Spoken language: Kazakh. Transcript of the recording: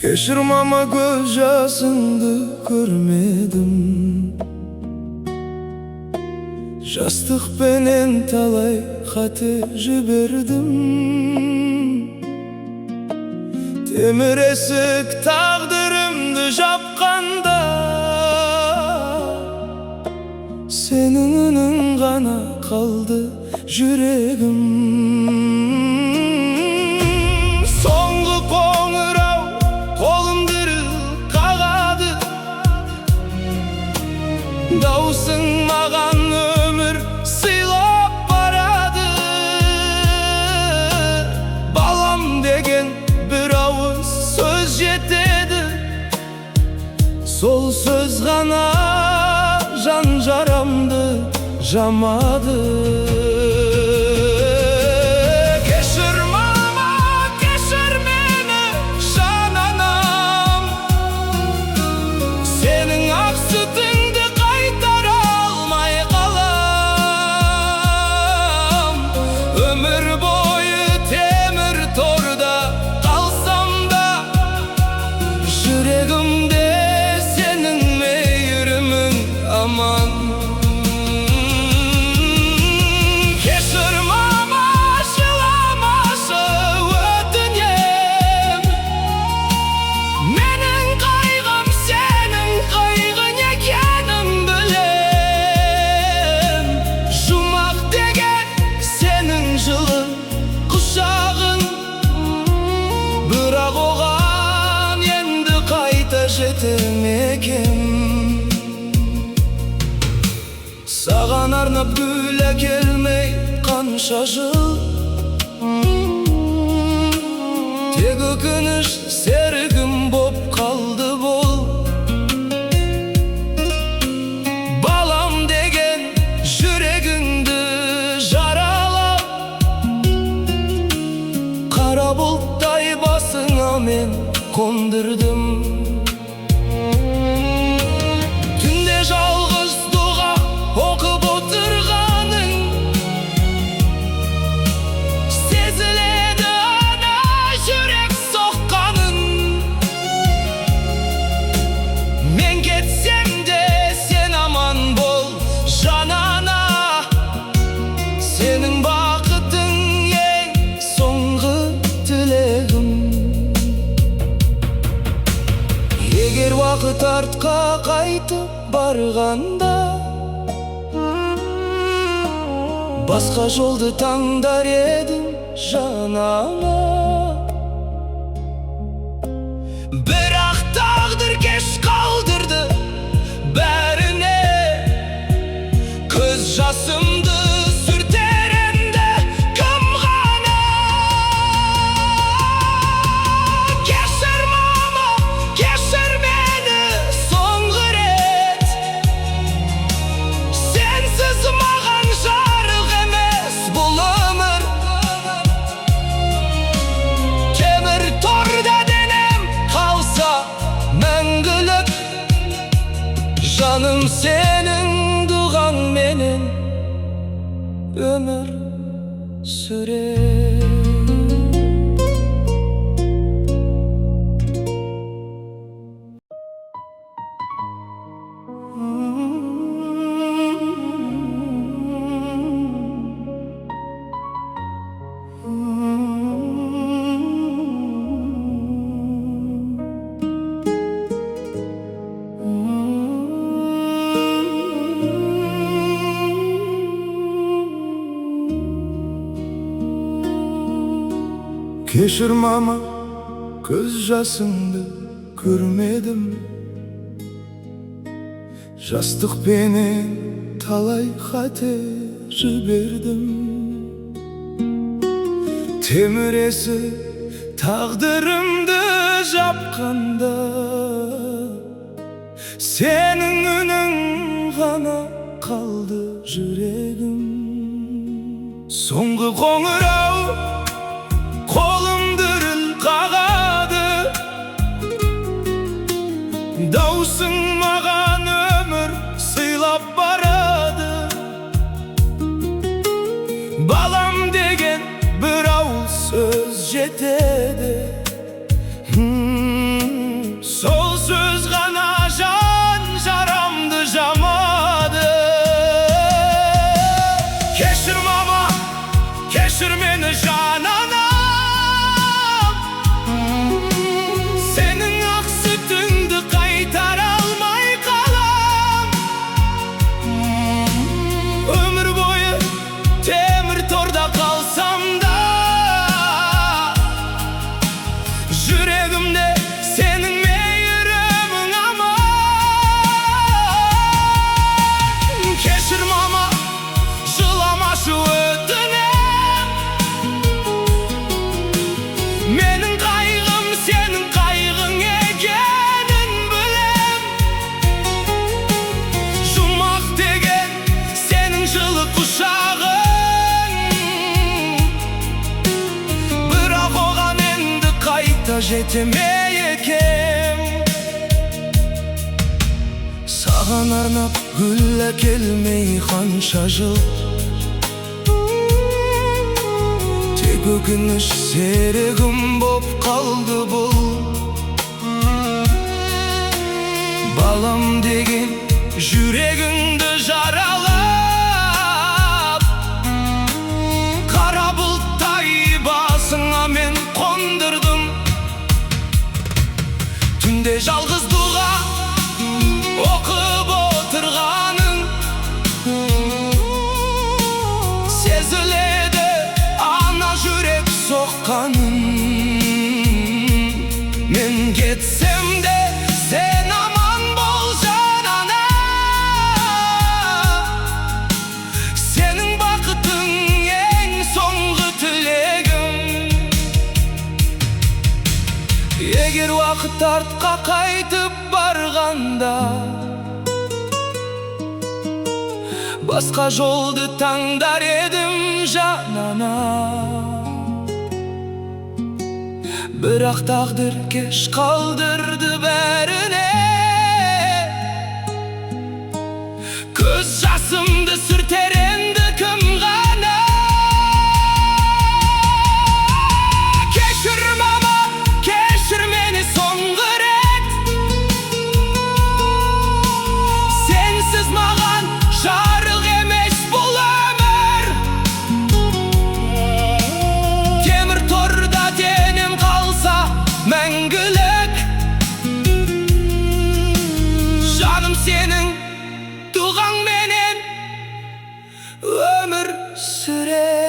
Keşirim ama göz yaşındı görmedim. Jastık benen talay hate jiberdim. Temir esik taqdırımdı japqanda, senin önün gana kaldı yüreğim. Soңғы қоңырау қолым діріл қағады, даусың маған өмір сыйлап барады. Балам деген бір ауыз сөз жетеді, сол сөз ғана жан жарамды жамады. Жетемекем саған арнап гүл әкелмей қанша жыл, тек өкініш серігім боп қалды бұл. Балам деген жүрегіңді жаралап, қара бұлттай басыңа мен қондырдым. Жалғыз дұға оқып отырғаның сезіледі, ана жүрек соққаның. Мен кетсем де сен аман бол жанана, сенің бақытың ең соңғы тілегім. Егер уақыт артқа қайтып барғанда, басқа жолды таңдар едің жанама. Бірақ тағдыр кеш қалдырды бәріне, көз жасымды сүртер енді кім ғана. Кешір мама, кешір мені соңғы рет, сенсіз маған жарық емес бұл өмір. Темір торда денем қалса мәңгілік, жаным сенің дұғаңменен өмір сүрер. Keşir mama, göz жасыңды көрмедім. Жастықпенен талай хате жібердім. Темір есік тағдырымды жапқанда, сенің үнің ғана қалды жүрегім. Соңғы қоңырау қолым діріл қағады, даусың маған өмір сыйлап барады. Балам деген бір ауыз сөз жетеді. Yüreğimde senin meyrimin aman. Keşirme ama жылама şu ötünem. Menin kaygım senin kaygın ekenin bilem. Jumak degen senin жылы kuşağın. Bırak oğan endi kayta jetemeykem. Sağan arnap gülle kelmey kança jıl. Tek ökünüş serigim bop kaldı bul. Balam degen yüreğingdi jaralap. Kara bultay basıңa men kondurdum. Tünde жалғыздыğa okup oturgaның. Seziledi ana yürek sokkanın. Men getsem de sen aman boljan ana. Senin bakıtın en soңғы tilegim. Eger vakit artqa kaytıp barganda, басқа жолды таңдар едім жанана. Бірақ тағдыр кеш қалдырды бәріне. Көз жасымды сүртер енді кім ғана. Кешір мама, кешір мені соңғы рет. Сенсіз маған жарық емес бұл өмір. Темір торда денем қалса мәңгілік. Жаным сенің туғаңменен өмір сүрер.